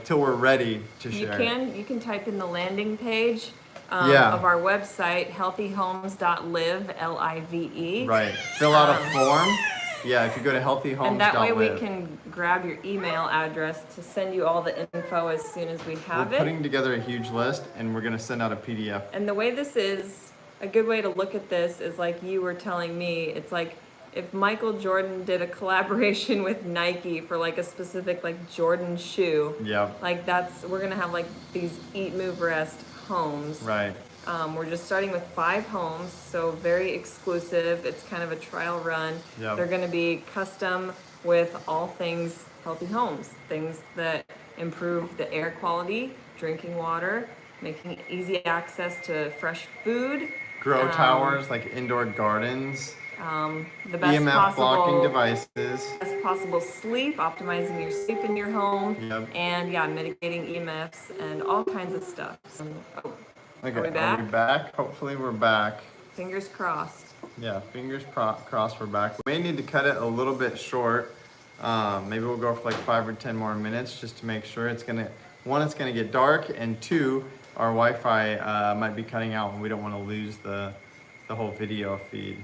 till we're ready to share it. You can type in the landing page of our website, healthyhomes.live, L-I-V-E. Right. Fill out a form. Yeah, if you go to healthyhomes.live. And that way we can grab your email address to send you all the info as soon as we have We're putting together a huge list, and we're going to send out a PDF. And the way this is, a good way to look at this is like you were telling me, it's like if Michael Jordan did a collaboration with Nike for like a specific like Jordan shoe. Yep. Like we're going to have like these Eat, Move, Rest homes. Right. We're just starting with 5 homes, so very exclusive. It's kind of a trial run. Yep. They're going to be custom with all things healthy homes, things that improve the air quality, drinking water, making easy access to fresh food. Grow towers, like indoor gardens. The best EMF blocking possible devices. best possible sleep, optimizing your sleep in your home, Yep. and yeah, mitigating EMFs and all kinds of stuff. So, Okay, are we back? Are we back? Hopefully we're back. Fingers crossed. Yeah, fingers crossed we're back. We may need to cut it a little bit short. Maybe we'll go for like 5 or 10 more minutes just to make sure it's gonna, one, it's gonna get dark, and 2, our Wi-Fi might be cutting out and we don't want to lose the whole video feed.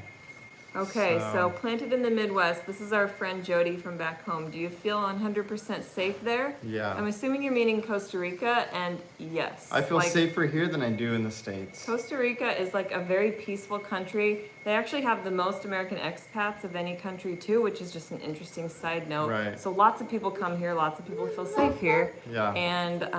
Okay, so planted in the Midwest, this is our friend Jody from back home. Do you feel 100% safe there? Yeah. I'm assuming you're meaning Costa Rica, and yes. I feel like, safer here than I do in the States. Costa Rica is like a very peaceful country. They actually have the most American expats of any country too, which is just an interesting side note. Right. So lots of people come here, lots of people feel safe here. Yeah. And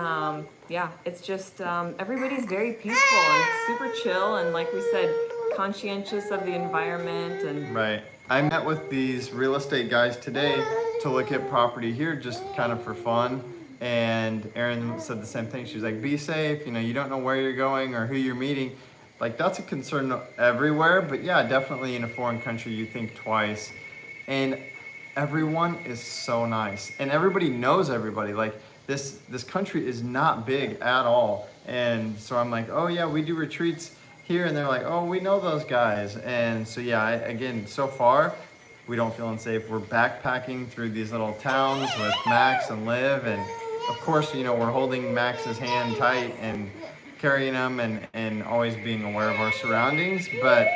yeah, it's just everybody's very peaceful and super chill, and like we said, conscientious of the environment. And Right. I met with these real estate guys today to look at property here just kind of for fun. And Erin said the same thing. She was like, be safe, you know, you don't know where you're going or who you're meeting. Like, that's a concern everywhere, but yeah, definitely in a foreign country you think twice. And everyone is so nice. And everybody knows everybody. Like, this country is not big at all. And so I'm like, oh yeah, we do retreats here, and they're like, oh, we know those guys. And so yeah, again, so far we don't feel unsafe. We're backpacking through these little towns with Max and Liv, and of course, you know, we're holding Max's hand tight and carrying him, and always being aware of our surroundings. But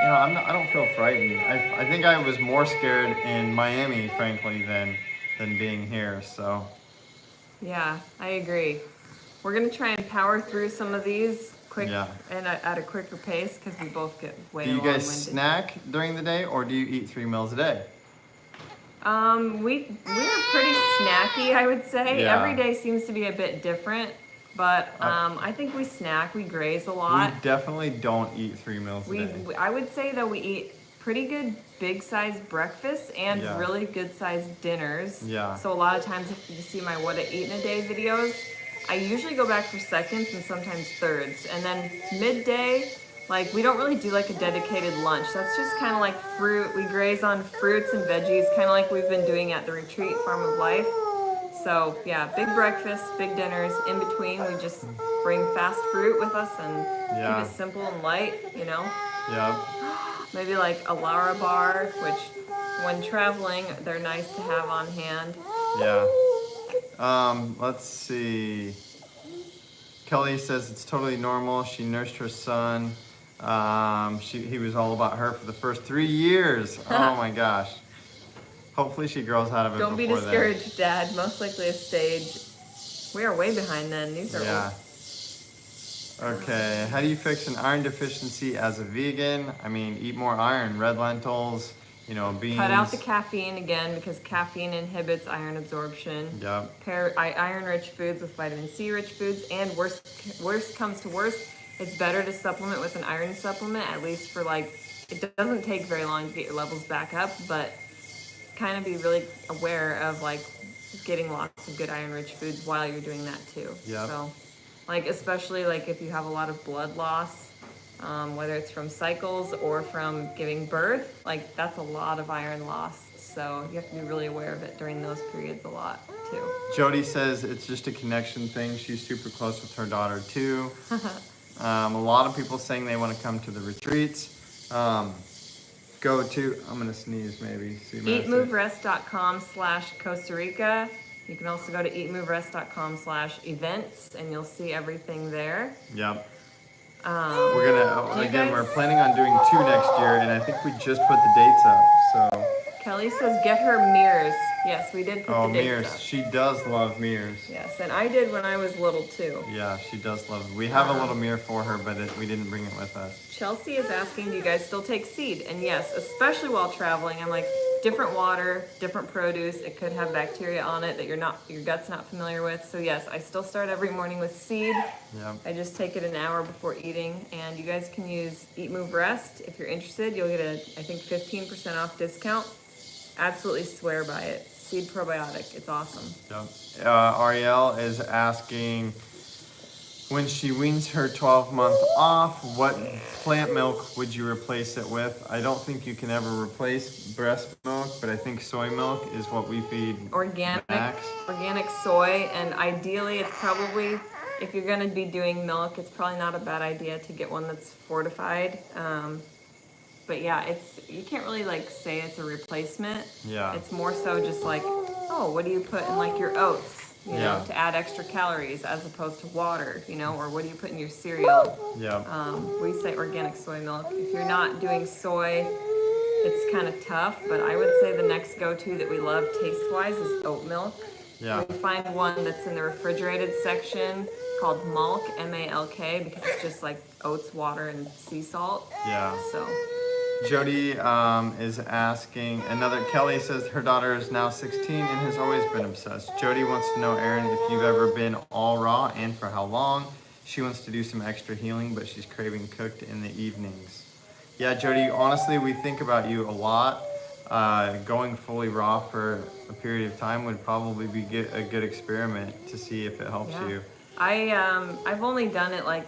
you know, I don't feel frightened. I think I was more scared in Miami, frankly, than being here. So yeah, I agree. We're gonna try and power through some of these quick and at a quicker pace because we both get way do you long-winded. guys snack during the day, or do you eat 3 meals a day? We're pretty snacky, I would say. Yeah. Every day seems to be a bit different, but I think we snack, we graze a lot. We definitely don't eat 3 meals a day. I would say though we eat pretty good big size breakfasts and really good sized dinners. Yeah. So a lot of times if you see my what I eat in a day videos, I usually go back for seconds and sometimes thirds. And then midday, like we don't really do like a dedicated lunch. That's just kind of like fruit. We graze on fruits and veggies, kind of like we've been doing at the retreat Farm of Life. So yeah, big breakfasts, big dinners. In between, we just bring fast fruit with us and keep it simple and light, you know? Yeah. Maybe like a Lara bar, which when traveling, they're nice to have on hand. Yeah. Let's see. Kelly says it's totally normal. She nursed her son. He was all about her for the first 3 years. Oh my gosh. Hopefully she grows out of it. Don't be before discouraged, Dad. Most likely a stage. We are way behind then. These are old. Okay. How do you fix an iron deficiency as a vegan? I mean, eat more iron, red lentils, you know, beans. Cut out the caffeine again because caffeine inhibits iron absorption. Yep. Pair iron-rich foods with vitamin C-rich foods, and worst comes to worst, it's better to supplement with an iron supplement, at least for like, it doesn't take very long to get your levels back up, but kind of be really aware of like getting lots of good iron-rich foods while you're doing that too. Yep. So, like especially like if you have a lot of blood loss, whether it's from cycles or from giving birth, like that's a lot of iron loss. So you have to be really aware of it during those periods a lot too. Jody says it's just a connection thing. She's super close with her daughter too. A lot of people saying they want to come to the retreats. Go to, I'm going to sneeze maybe. Eatmoverest.com/Costa Rica. You can also go to eatmoverest.com/events and you'll see everything there. Yep. We're gonna, do you again, guys- we're planning on doing 2 next year, and I think we just put the dates up, so. Kelly says get her mirrors. Yes, we did put Oh, the dates mirrors. up. She does love mirrors. Yes, and I did when I was little too. Yeah, she does love. We have a little mirror for her, but we didn't bring it with us. Chelsea is asking, do you guys still take seed? And yes, especially while traveling, I'm like, different water, different produce. It could have bacteria on it that your gut's not familiar with. So yes, I still start every morning with seed. Yeah. I just take it an hour before eating, and you guys can use Eat, Move, Rest. If you're interested, you'll get I think 15% off discount. Absolutely swear by it. Seed probiotic, it's awesome. Yep. Ariel is asking, when she weans her 12-month off, what plant milk would you replace it with? I don't think you can ever replace breast milk, but I think soy milk is what we feed Max. Organic soy, and ideally it's probably, if you're gonna be doing milk, it's probably not a bad idea to get one that's fortified. But yeah, you can't really like say it's a replacement. Yeah. It's more so just like, oh, what do you put in like your oats, you know, to add extra calories as opposed to water, you know, or what do you put in your cereal? Yeah. We say organic soy milk. If you're not doing soy, it's kind of tough, but I would say the next go-to that we love taste-wise is oat milk. Yeah. We find one that's in the refrigerated section called Malk, M-A-L-K, because it's just like oats, water, and sea salt. Yeah. So. Jody is asking, Kelly says her daughter is now 16 and has always been obsessed. Jody wants to know, Aaron, if you've ever been all raw and for how long. She wants to do some extra healing, but she's craving cooked in the evenings. Yeah, Jody, honestly, we think about you a lot. Going fully raw for a period of time would probably be a good experiment to see if it helps you. I've only done it like.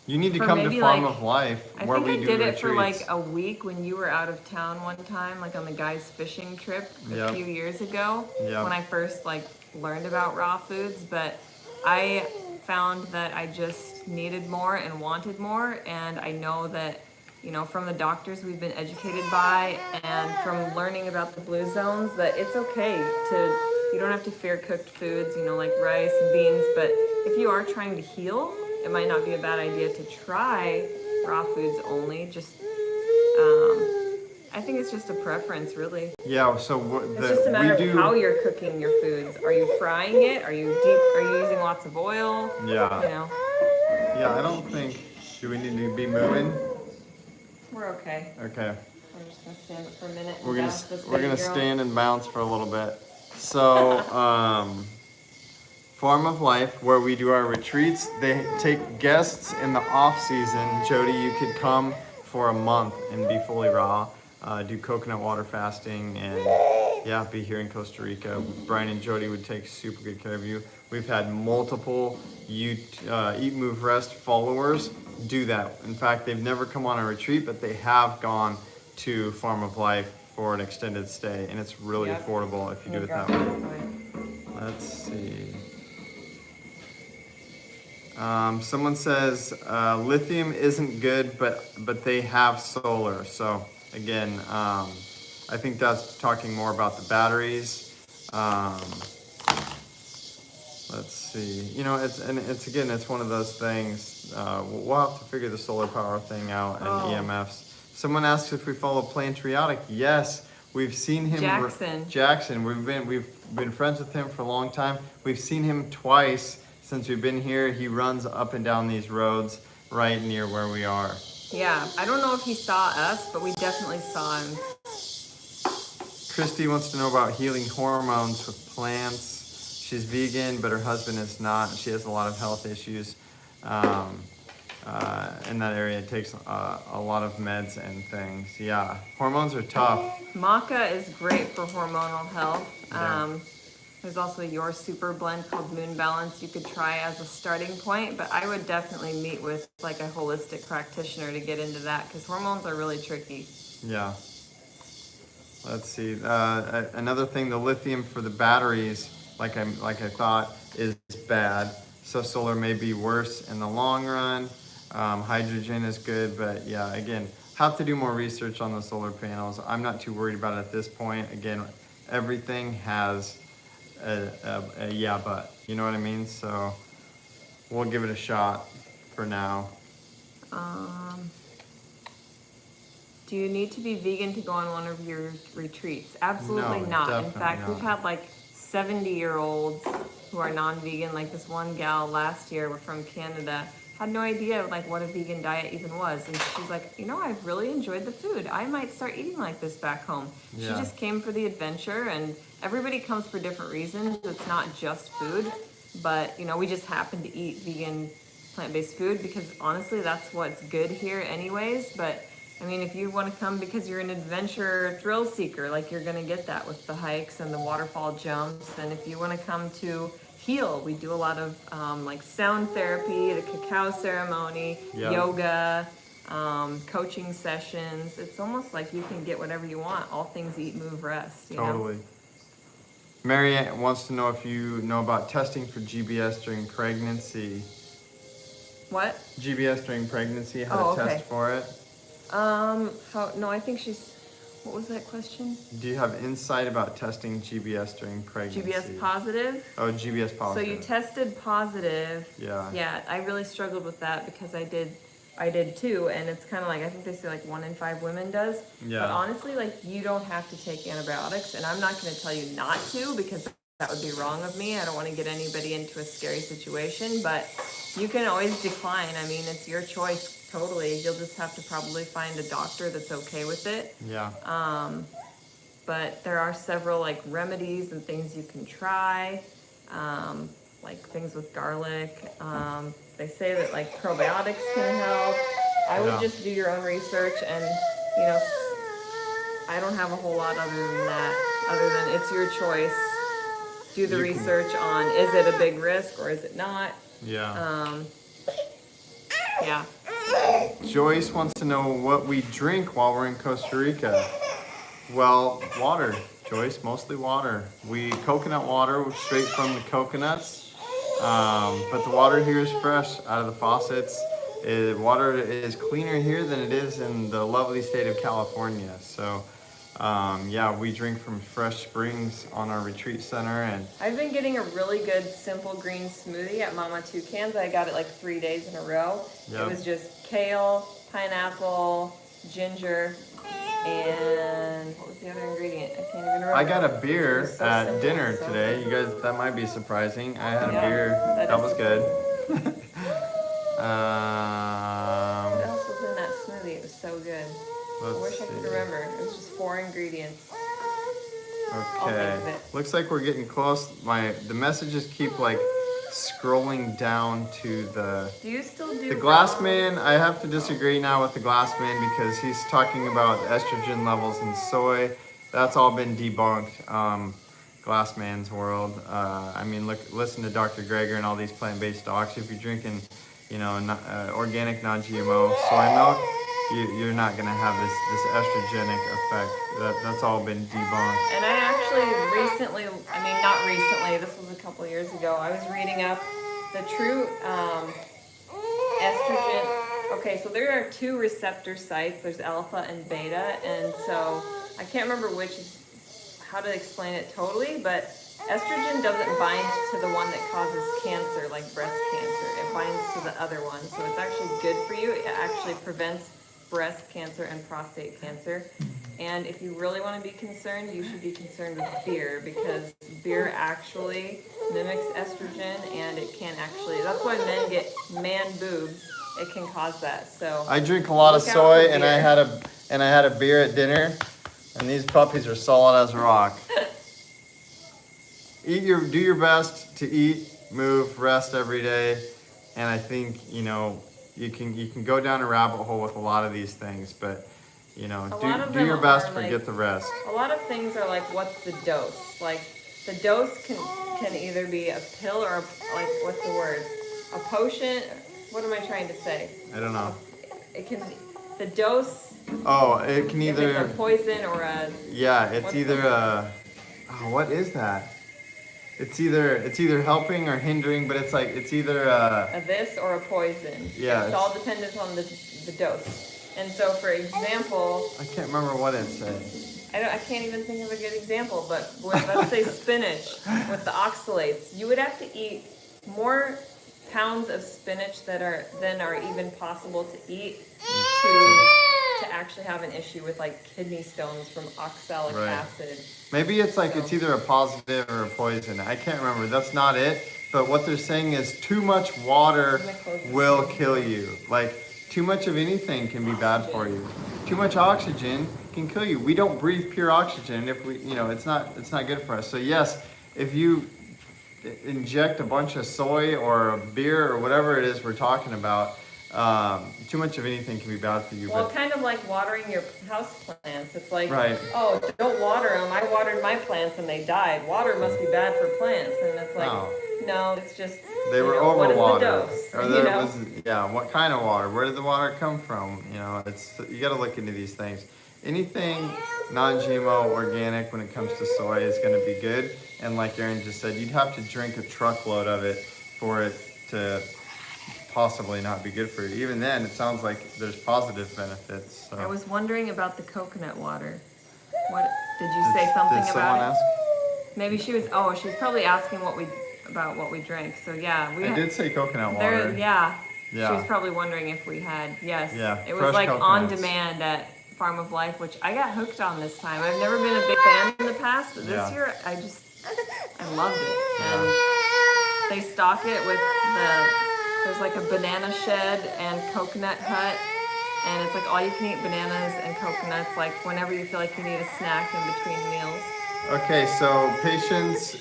You need to come to Farm of Life where we do retreats. I think I did it for like a week when you were out of town one time, like on the guys' fishing trip a few years ago, when I first like learned about raw foods. But I found that I just needed more and wanted more, and I know that, you know, from the doctors we've been educated by and from learning about the blue zones, that it's okay you don't have to fear cooked foods, you know, like rice and beans, but if you are trying to heal, it might not be a bad idea to try raw foods only. I think it's just a preference, really. Yeah, so it's just a matter of how you're cooking your foods. Are you frying it? Are you using lots of oil? Yeah. You know. Yeah, I don't think. Do we need to be moving? We're okay. Okay. We're just gonna stand up for a minute. We're gonna stand and bounce for a little bit. So, Farm of Life, where we do our retreats, they take guests in the off season. Jody, you could come for a month and be fully raw, do coconut water fasting, and be here in Costa Rica. Brian and Jody would take super good care of you. We've had multiple Eat, Move, Rest followers do that. In fact, they've never come on a retreat, but they have gone to Farm of Life for an extended stay, and it's really affordable if you do it that way. Let's see. Someone says lithium isn't good, but they have solar. So again, I think that's talking more about the batteries. Let's see. You know, it's one of those things. We'll have to figure the solar power thing out and EMFs. Someone asks if we follow Plantriotic. Yes, we've seen him. Jackson. We've been friends with him for a long time. We've seen him twice since we've been here. He runs up and down these roads right near where we are. Yeah, I don't know if he saw us, but we definitely saw him. Christy wants to know about healing hormones with plants. She's vegan, but her husband is not. She has a lot of health issues in that area. It takes a lot of meds and things. Yeah, hormones are tough. Maca is great for hormonal health. There's also your super blend called Moon Balance you could try as a starting point, but I would definitely meet with like a holistic practitioner to get into that because hormones are really tricky. Yeah. Let's see. Another thing, the lithium for the batteries, like I thought, is bad. So solar may be worse in the long run. Hydrogen is good, but yeah, again, have to do more research on the solar panels. I'm not too worried about it at this point. Again, everything has but you know what I mean? So we'll give it a shot for now. Do you need to be vegan to go on one of your retreats? Absolutely No, not. In definitely fact, we've not. had like 70-year-olds who are non-vegan. Like this one gal last year from Canada had no idea like what a vegan diet even was. And she's like, I've really enjoyed the food. I might start eating like this back home. She Yeah. just came for the adventure, and everybody comes for different reasons. It's not just food, but we just happen to eat vegan plant-based food because honestly that's what's good here anyways. But I mean, if you want to come because you're an adventure thrill seeker, like you're going to get that with the hikes and the waterfall jumps. And if you want to come to heal, we do a lot of like sound therapy, the cacao ceremony, Yep. yoga, coaching sessions. It's almost like you can get whatever you want. All things eat, move, rest. You know? Totally. Mary wants to know if you know about testing for GBS during pregnancy. What? GBS during pregnancy, how to test for it. No, I think what was that question? Do you have insight about testing GBS during pregnancy? GBS positive? Oh, GBS positive. So you tested positive. Yeah. Yeah, I really struggled with that because I did too, and it's kind of like, I think they say like 1 in 5 women does. Yeah. But honestly, like you don't have to take antibiotics, and I'm not going to tell you not to because that would be wrong of me. I don't want to get anybody into a scary situation, but you can always decline. I mean, it's your choice totally. You'll just have to probably find a doctor that's okay with it. Yeah. But there are several like remedies and things you can try, like things with garlic. They say that like probiotics can help. I would just do your own research, and I don't have a whole lot other than that, other than it's your choice. Do the research on, is it a big risk or is it not? Yeah. Yeah. Joyce wants to know what we drink while we're in Costa Rica. Well, water, Joyce, mostly water. Coconut water straight from the coconuts. But the water here is fresh out of the faucets. Water is cleaner here than it is in the lovely state of California. So, yeah, we drink from fresh springs on our retreat center. And I've been getting a really good simple green smoothie at Mama Toucan's. I got it like 3 days in a row. Yep. It was just kale, pineapple, ginger, and what was the other ingredient? I can't even remember. I got a beer So at simple, dinner so today. good. You guys, that might be surprising. I had a Yeah, beer. that That is was good. What else was in that smoothie? It was so good. I wish I could remember. It was just 4 ingredients. I'll Okay. think of it. Looks like we're getting close. The messages keep like scrolling down to the Do you still do the glass raw? man. I have to disagree now with the glass man because he's talking about estrogen levels in soy. That's all been debunked. Glass man's world. I mean, listen to Dr. Greger and all these plant-based docs. If you're drinking, organic, non-GMO soy milk, you're not gonna have this estrogenic effect. That's all been debunked. And I actually not recently, this was a couple years ago, I was reading up the true estrogen. Okay, so there are 2 receptor sites. There's alpha and beta, and so I can't remember how to explain it totally, but estrogen doesn't bind to the one that causes cancer, like breast cancer. It binds to the other one, so it's actually good for you. It actually prevents breast cancer and prostate cancer. And if you really want to be concerned, you should be concerned with beer, because beer actually mimics estrogen, and it can actually, that's why men get man boobs. It can cause that. So I drink a lot of look out soy, for and I beer. had a beer at dinner, and these puppies are solid as a rock. Do your best to eat, move, rest every day, and I think you can go down a rabbit hole with a lot of these things, but do your best, forget the rest. A lot of things are like, what's the dose? Like the dose can either be a pill or what's the word? A potion? What am I trying to say? I don't know. It can the dose. Oh, it can either. If it's a poison or a. Yeah, it's either a. Oh, what is that? It's either helping or hindering, but it's either a this or a poison. Yeah, it's all dependent on the dose. And so, for example, I can't remember what it said. I can't even think of a good example, but let's say spinach with the oxalates. You would have to eat more pounds of spinach that are even possible to eat to actually have an issue with like kidney stones from oxalic Right. acid. Maybe it's like So- it's either a positive or a poison. I can't remember. That's not it. But what they're saying is too much water will kill you. Like too much of anything can be bad for you. Too much oxygen can kill you. We don't breathe pure oxygen if we, it's not good for us. So yes, if you inject a bunch of soy or a beer or whatever it is we're talking about, too much of anything can be bad for you. Well, kind of like watering your house plants. It's like, Right. oh, don't water them. I watered my plants and they died. Water must be bad for plants. And it's like, no, it's just, They were what is the overwatered. dose? Or there was, what kind of water? Where did the water come from? You got to look into these things. Anything non-GMO organic when it comes to soy is going to be good. And like Aaron just said, you'd have to drink a truckload of it for it to possibly not be good for you. Even then, it sounds like there's positive benefits. So. I was wondering about the coconut water. What did you say something did about someone it? ask? Maybe she was. Oh, she was probably asking about what we drank. So yeah, I did say coconut water. Yeah. Yeah. She was probably wondering if we had. Yes. Yeah. It was Fresh like coconuts. on demand at Farm of Life, which I got hooked on this time. I've never been a big fan in the past, but this year I loved it. And they stock it with there's like a banana shed and coconut hut. And it's like all you can eat bananas and coconuts, like whenever you feel like you need a snack in between meals. Okay, so Patience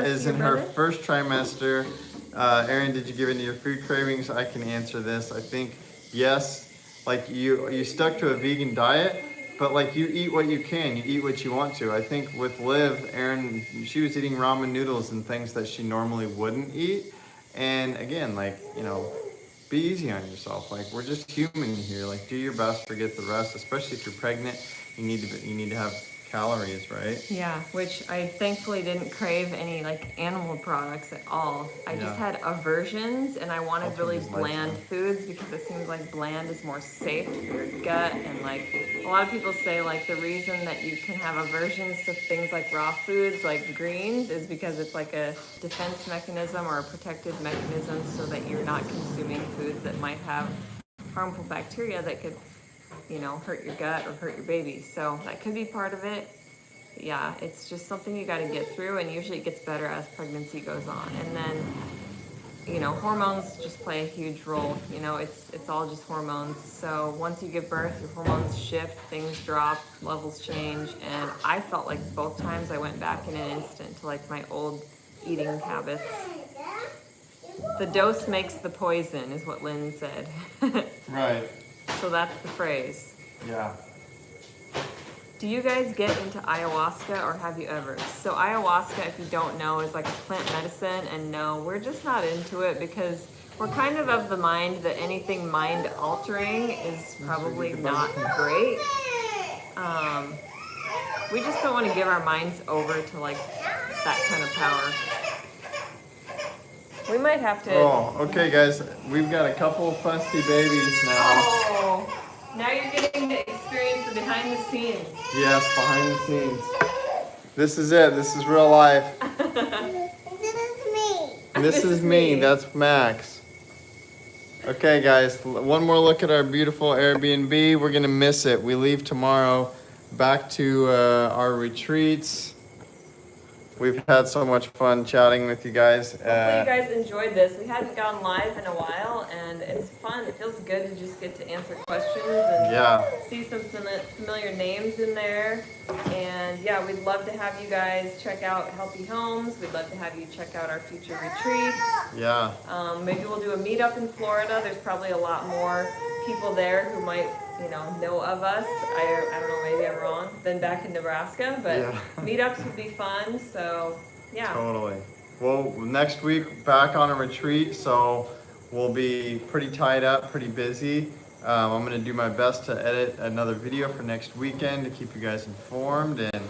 is in her brother? first trimester. Erin, did you give into your food cravings? I can answer this. I think yes. Like you stuck to a vegan diet, but like you eat what you can. You eat what you want to. I think with Liv, Erin, she was eating ramen noodles and things that she normally wouldn't eat. And again, be easy on yourself. Like we're just human here. Like do your best, forget the rest. Especially if you're pregnant, you need to have calories, right? Yeah, which I thankfully didn't crave any like animal products at all. I just had aversions, and I wanted really bland foods because it seems like bland is more safe for your gut. And like a lot of people say, like the reason that you can have aversions to things like raw foods, like greens, is because it's like a defense mechanism or a protective mechanism, so that you're not consuming foods that might have harmful bacteria that could hurt your gut or hurt your baby. So that could be part of it. But yeah, it's just something you got to get through, and usually it gets better as pregnancy goes on. And then, hormones just play a huge role. It's all just hormones. So once you give birth, your hormones shift, things drop, levels change. And I felt like both times I went back in an instant to like my old eating habits. The dose makes the poison is what Lynn said. Right. So that's the phrase. Yeah. Do you guys get into ayahuasca, or have you ever? So ayahuasca, if you don't know, is like a plant medicine, and no, we're just not into it because we're kind of the mind that anything mind altering is probably not great. We just don't want to give our minds over to like that kind of power. We might have to. Oh, okay, guys. We've got a couple of fussy babies now. Oh, now you're getting to experience the behind the scenes. Yes, behind the scenes. This is it. This is real life. This is me. This is me. That's Max. Okay, guys. One more look at our beautiful Airbnb. We're gonna miss it. We leave tomorrow, back to our retreats. We've had so much fun chatting with you guys. Hopefully you guys enjoyed this. We hadn't gone live in a while, and it's fun. It feels good to just get to answer questions and see some familiar names in there. And yeah, we'd love to have you guys check out Healthy Homes. We'd love to have you check out our future retreats. Yeah. Maybe we'll do a meetup in Florida. There's probably a lot more people there who might know of us. I don't know, maybe I'm wrong, than back in Nebraska, but meetups would be fun, so yeah. Totally. Well, next week back on a retreat, so we'll be pretty tied up, pretty busy. I'm gonna do my best to edit another video for next weekend to keep you guys informed, and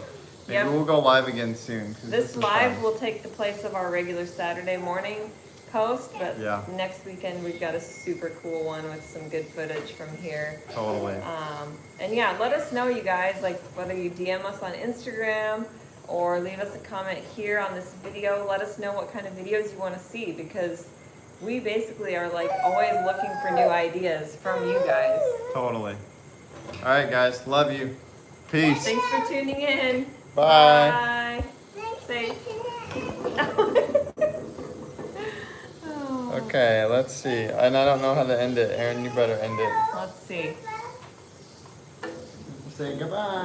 maybe we'll go live again soon. This live will take the place of our regular Saturday morning post, but next weekend we've got a super cool one with some good footage from here. Totally. And yeah, let us know, you guys, like whether you DM us on Instagram or leave us a comment here on this video. Let us know what kind of videos you want to see, because we basically are like always looking for new ideas from you guys. Totally. All right, guys. Love you. Peace. Thanks for tuning in. Bye. Bye. Say. Oh. Okay, let's see. And I don't know how to end it. Aaron, you better end it. Let's see. Say goodbye.